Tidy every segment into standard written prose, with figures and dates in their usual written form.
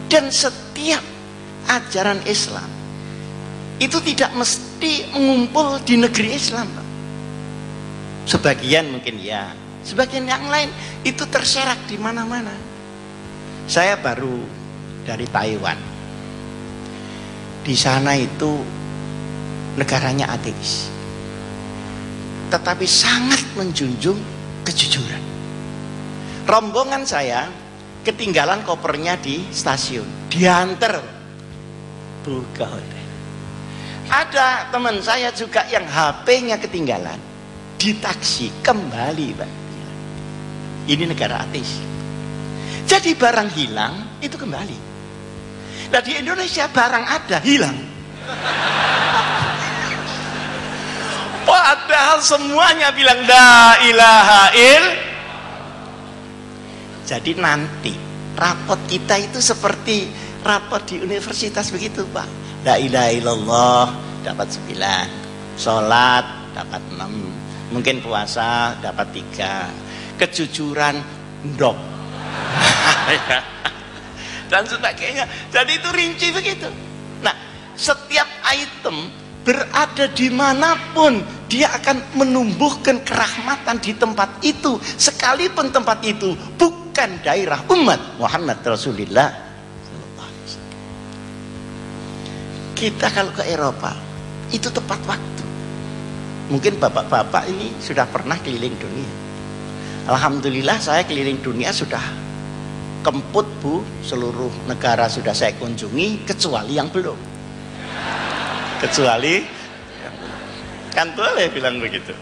Dan setiap ajaran Islam itu tidak mesti mengumpul di negeri Islam, Pak. Sebagian mungkin ya, sebagian yang lain itu terserak di mana-mana. Saya baru dari Taiwan. Di sana itu negaranya ateis, tetapi sangat menjunjung kejujuran. Rombongan saya ketinggalan kopernya di stasiun, diantar buka hotel. Ada teman saya juga yang HP-nya ketinggalan, di taksi kembali, Pak. Ini negara ateis. Jadi barang hilang itu kembali. Nah di Indonesia barang ada hilang. Padahal semuanya bilang la ilaha illallah. Jadi nanti rapot kita itu seperti rapot di universitas begitu, Pak. La ilaha illallah dapat 9, sholat dapat 6, mungkin puasa dapat 3, kejujuran ndok dan sebagainya. Jadi itu rinci begitu. Nah, setiap item berada dimanapun dia akan menumbuhkan kerahmatan di tempat itu, sekalipun tempat itu bukan daerah umat Muhammad Rasulullah. Kita kalau ke Eropa itu tepat waktu. Mungkin bapak-bapak ini sudah pernah keliling dunia. Alhamdulillah saya keliling dunia sudah kemput, Bu. Seluruh negara sudah saya kunjungi kecuali yang belum. Kecuali kan boleh bilang begitu.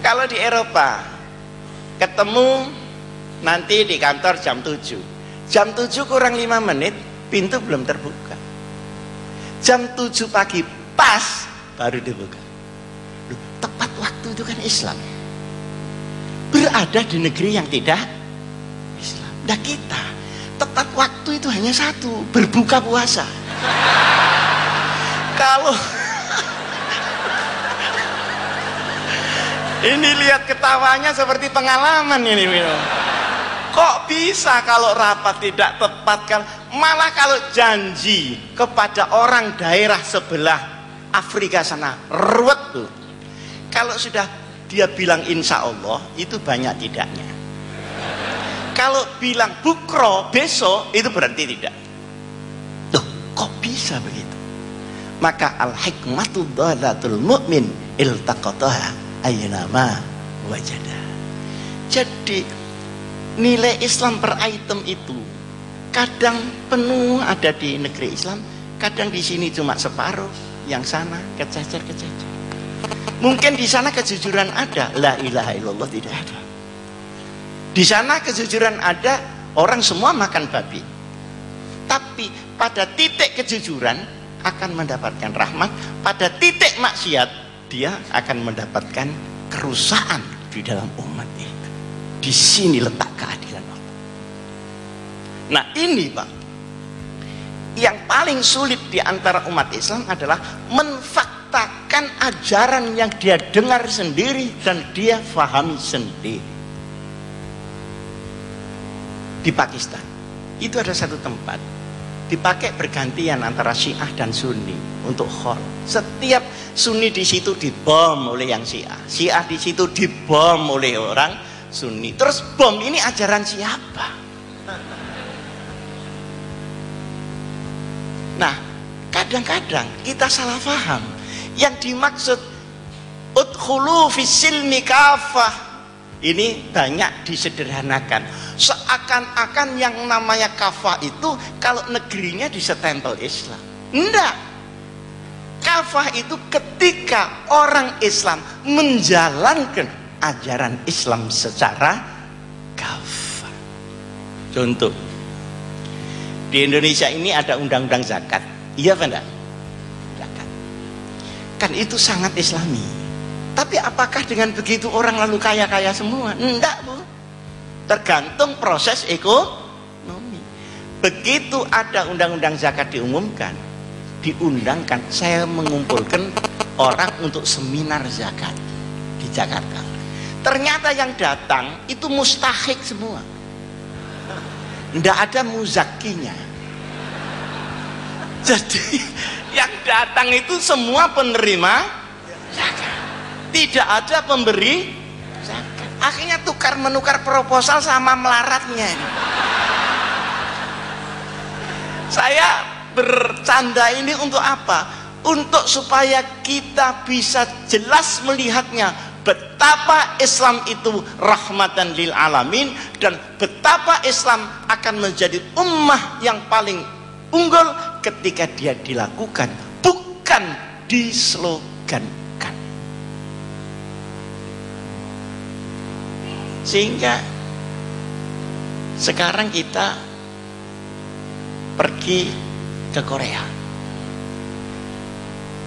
Kalau di Eropa ketemu nanti di kantor jam 7. Jam 7 kurang 5 menit pintu belum terbuka. Jam 7 pagi pas baru dibuka. Loh, tepat waktu itu kan Islam. Berada di negeri yang tidak Islam. Nah kita tepat waktu itu hanya satu, berbuka puasa. Kalau ini lihat ketawanya seperti pengalaman ini, kok bisa kalau rapat tidak tepat, malah kalau janji kepada orang daerah sebelah Afrika sana ruwet tuh. Kalau sudah dia bilang insya Allah itu banyak tidaknya. Kalau bilang bukro besok itu berarti tidak. Loh, kok bisa begitu? Maka al-hikmatu dhalatul mu'min iltaqataha ayyunama wajada. Jadi nilai Islam per item itu kadang penuh ada di negeri Islam, kadang di sini cuma separuh, yang sana kececer-kececer. Mungkin di sana kejujuran ada, la ilaha illallah tidak ada. Di sana kejujuran ada, orang semua makan babi. Tapi pada titik kejujuran akan mendapatkan rahmat, pada titik maksiat dia akan mendapatkan kerusakan di dalam umat itu. Di sini letak keadilan Allah. Nah ini Pak, yang paling sulit di antara umat Islam adalah menfaktakan ajaran yang dia dengar sendiri dan dia fahami sendiri. Di Pakistan itu ada satu tempat dipakai bergantian antara Syiah dan Sunni untuk khol. Setiap Sunni di situ dibom oleh yang Syiah, Syiah di situ dibom oleh orang Sunni. Terus bom ini ajaran siapa? Nah, kadang-kadang kita salah paham. Yang dimaksud udkhulu fis-silmi kafah ini banyak disederhanakan. Seakan-akan yang namanya kafah itu kalau negerinya disetempel Islam. Enggak. Kafah itu ketika orang Islam menjalankan ajaran Islam secara kafah. Contoh, di Indonesia ini ada undang-undang zakat. Iya apa enggak? Zakat. Kan itu sangat Islami. Tapi apakah dengan begitu orang lalu kaya-kaya semua? Enggak, Bu. Tergantung proses ekonomi. Begitu ada undang-undang zakat diumumkan, diundangkan, saya mengumpulkan orang untuk seminar zakat di Jakarta. Ternyata yang datang itu mustahik semua. ndak ada muzakinya. Jadi yang datang itu semua penerima zakat, tidak ada pemberi zakat. Akhirnya tukar menukar proposal sama melaratnya. Saya bercanda ini untuk apa? Untuk supaya kita bisa jelas melihatnya betapa Islam itu rahmatan lil alamin, dan betapa Islam akan menjadi ummah yang paling unggul ketika dia dilakukan, bukan dislogankan. Sehingga sekarang kita pergi ke Korea,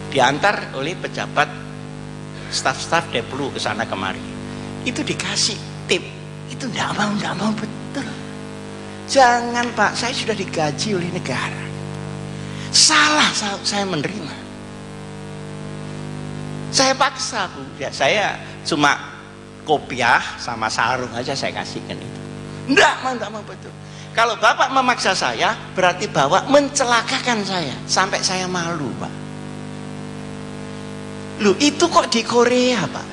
diantar oleh pejabat staf-staf Deplu ke sana kemari, itu dikasih tip, itu enggak mau betul. Jangan Pak, saya sudah digaji oleh negara, salah saya menerima, saya paksa Bu, ya saya cuma kopiah sama sarung aja saya kasihkan itu. Enggak mau betul. Kalau Bapak memaksa saya, berarti Bapak mencelakakan saya sampai saya malu Pak. Loh, itu kok di Korea Pak,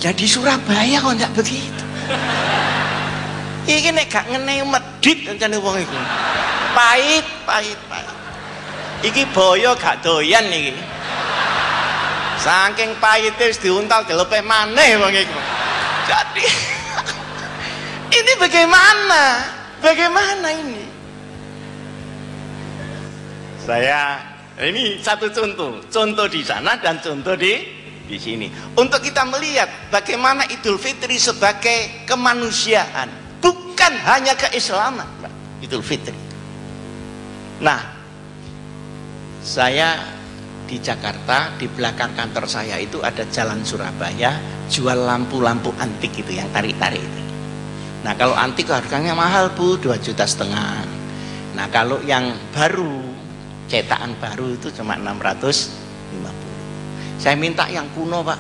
jadi Surabaya kok enggak begitu. Iki nek gak ngenei medit rencane wong iku. Pahit. Iki boyo gak doyan iki. Saking pahite wis diuntal dilepeh maneh wong iku. Jadi ini bagaimana? Bagaimana ini? Ini satu contoh di sana dan contoh di sini. Untuk kita melihat bagaimana Idul Fitri sebagai kemanusiaan, bukan hanya keislaman, Idul Fitri. Nah, saya di Jakarta, di belakang kantor saya itu ada Jalan Surabaya, jual lampu-lampu antik itu yang tarik-tarik itu. Nah, kalau antik harganya mahal Bu, 2,5 juta. Nah, kalau yang baru, cetakan baru itu cuma 650. Saya minta yang kuno Pak.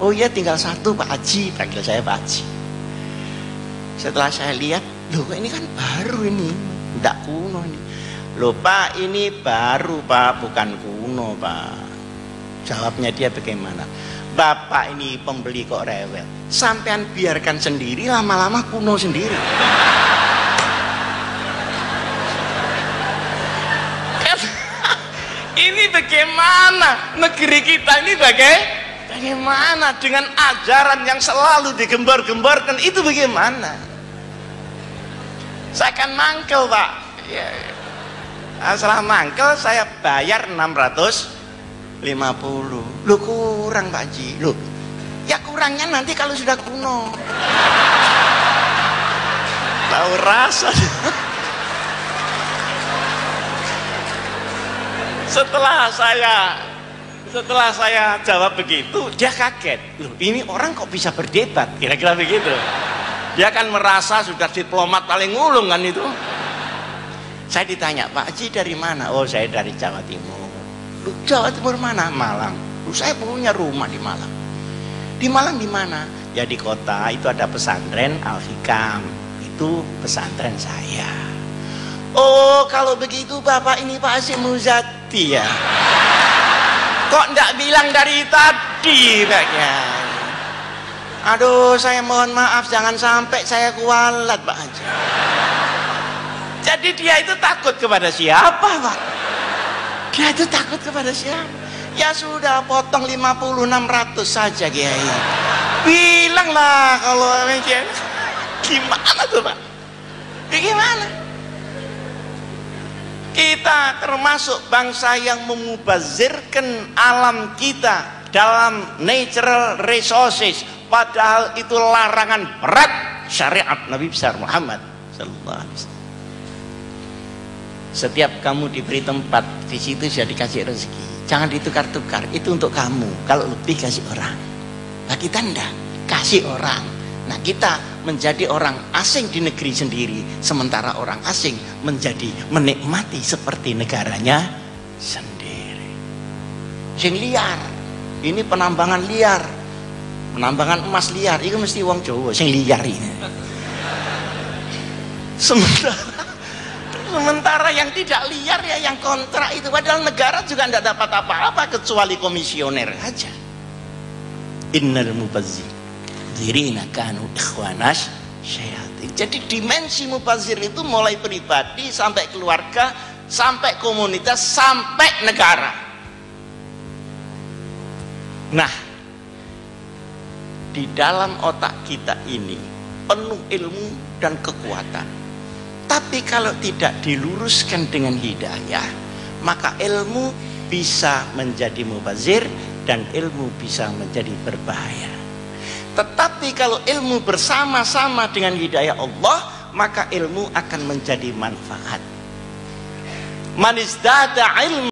Oh iya, tinggal satu Pak Haji, panggil saya Pak Haji. Setelah saya lihat, loh ini kan baru ini, tidak kuno ini. Loh Pak, ini baru Pak, bukan kuno Pak. Jawabnya dia bagaimana? Bapak ini pembeli kok rewel, sampean biarkan sendiri, lama-lama kuno sendiri. Ini bagaimana negeri kita ini bagaimana dengan ajaran yang selalu digembar-gemborkan itu bagaimana? Saya kan mangkel Pak ya. Setelah mangkel saya bayar 650. Loh kurang Pak Haji. Loh ya kurangnya nanti kalau sudah kuno. Tahu rasa. Setelah saya jawab begitu, dia kaget. Loh, ini orang kok bisa berdebat? Kira-kira begitu. Dia kan merasa sudah diplomat paling ulung kan itu. Saya ditanya, Pak Haji dari mana? Oh, saya dari Jawa Timur. Loh, Jawa Timur mana? Malang. Loh, saya punya rumah di Malang. Di Malang di mana? Ya di kota itu ada pesantren Al-Hikam. Itu pesantren saya. Oh, kalau begitu Bapak ini Pak Hasyim Muzati ya. Kok enggak bilang dari tadi Pak Kiai? Aduh, saya mohon maaf, jangan sampai saya kualat Pak Haji. Jadi dia itu takut kepada siapa Pak? Dia itu takut kepada siapa? Ya sudah, potong 50-600 saja Kiai. Bilanglah kalau gimana tuh Pak? Gimana? Kita termasuk bangsa yang memubazirkan alam kita dalam natural resources, padahal itu larangan berat syariat Nabi besar Muhammad sallallahu alaihi wasallam. Setiap kamu diberi tempat, di situ sudah dikasih rezeki. Jangan ditukar-tukar, itu untuk kamu. Kalau lebih kasih orang. Nah kita enggak, kasih orang. Nah kita menjadi orang asing di negeri sendiri, sementara orang asing menjadi menikmati seperti negaranya sendiri. Sing liar, ini penambangan liar, penambangan emas liar, itu mesti wong Jawa sing liar ini. Sementara yang tidak liar ya yang kontrak itu, padahal negara juga tidak dapat apa-apa kecuali komisioner aja. Innal mubazzirina kanu ikhwanas syayatin. Jadi dimensi mubazir itu mulai pribadi sampai keluarga, sampai komunitas, sampai negara. Nah, di dalam otak kita ini penuh ilmu dan kekuatan. Tapi kalau tidak diluruskan dengan hidayah, maka ilmu bisa menjadi mubazir dan ilmu bisa menjadi berbahaya. Tetapi kalau ilmu bersama-sama dengan hidayah Allah, maka ilmu akan menjadi manfaat. Man izdada ilmu